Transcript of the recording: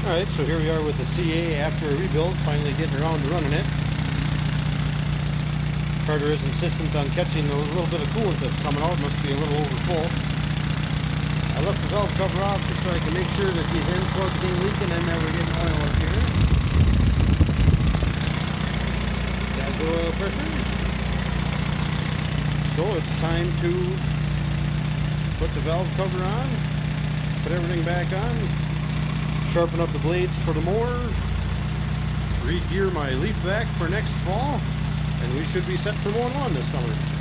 Alright, so here we are with the CA after a rebuild, finally getting around to running it. Carter is insistent on catching a little bit of coolant that's coming out, must be a little over full. I left the valve cover off just so I can make sure that these end plugs ain't leaking and that we're getting oil up here. Got the oil pressure. So it's time to put the valve cover on, put everything back on, sharpen up the blades for the mower, re-gear my leaf vac for next fall, and we should be set for mowing lawn this summer.